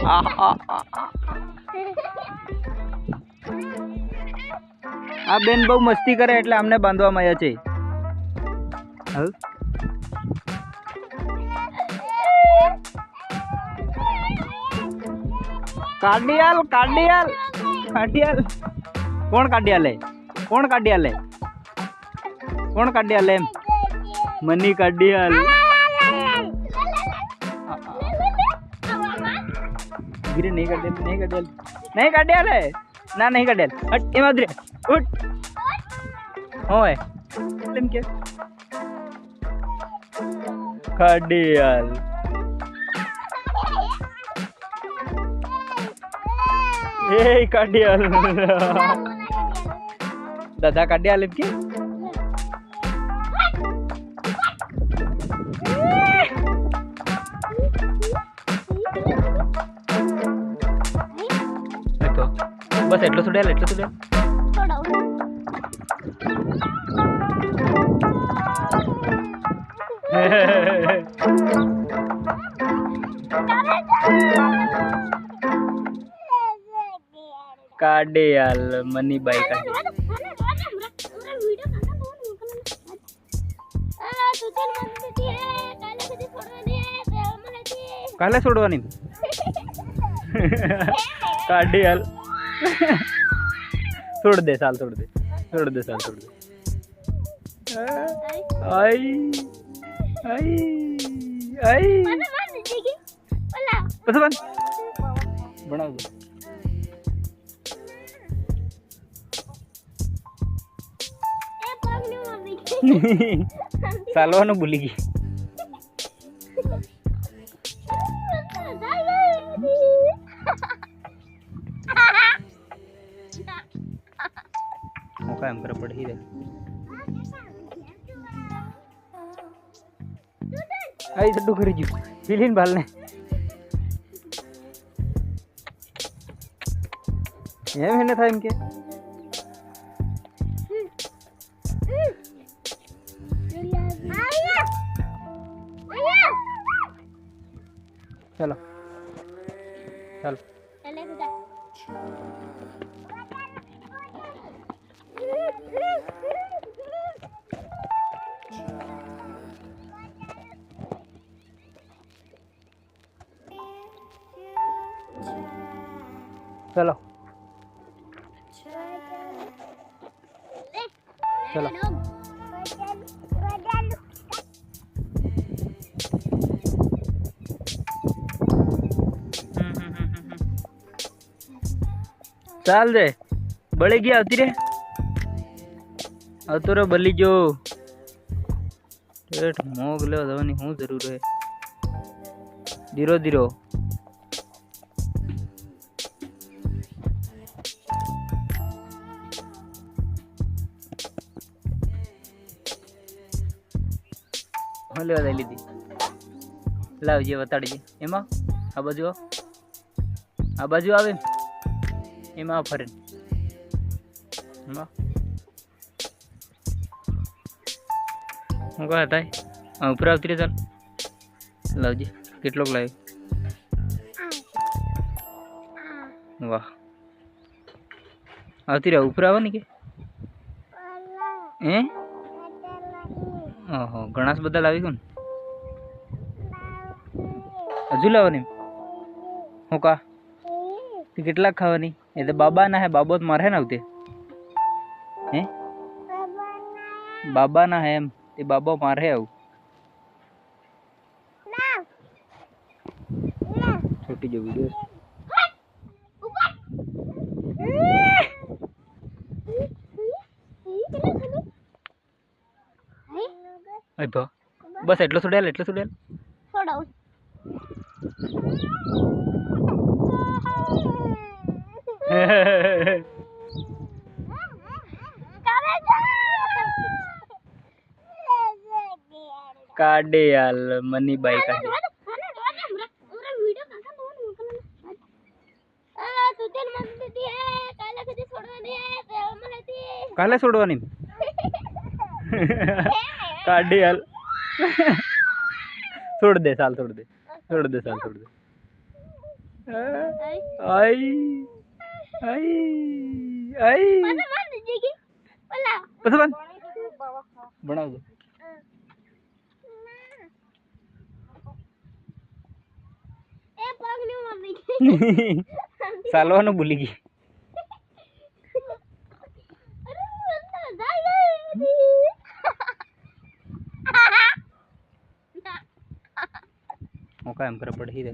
આ બેન બહુ મસ્તી કરે એટલે અમને બાંધવામાં આવ્યા છે. કાઢિયાલ કાઢિયાલ કાઢિયાલ કોણ કાઢિયાલે કોણ કાઢિયાલે કોણ કાઢિયાલે એમ મની કાઢિયાલ गिरे नहीं काटियाल है ना नहीं काटियाल हट ए मादरे उठ होय लेम के काटियाल ए काटियाल दादा काटियाल लेम के बस एटलो सुडेल काढियाल मनी बाई काले सोडवानी काढियाल छोड़ दे साल छोड़ दे साल छोड़ दे आई आई आई बस बन बना दो सालवा नु भूली गई एम कर पड़ ही रहे आई सड्डू करी जू फिलिन बालने ये मैंने था इनके चलो चलो चलो चलो चाल दे बड़े गया आती रे तो रे बली जो मोग ले दवानी हूँ जरूर है धीरो धीरो लेवा दे लीधी लावजे बताड़जे एमा आ बाजू आवे एमा फरे एमा હું કહે થાય ઉપર આવતી રે ચાલ લાવજે કેટલોક લાવ્યો વાહ આવતી રે ઉપર આવવાની કે હે ઓહો ઘણાસ બધા લાવી કોણ હજુ લાવવાની હું કા કેટલાક ખાવાની એ તો બાબા ના હે બાબો તો મારે ને આવતે હે બાબા ના હે એમ તે બાબા મારે આવું छोटी जो वीडियो बस एटलो सुडेल काढियाल मनी बाई काले सोडवानी काढियाल छोड़ दे साल छोड़ दे आई आई आई बस बन बना दो सालवा भूली गई मौका हम कर पड़ी दे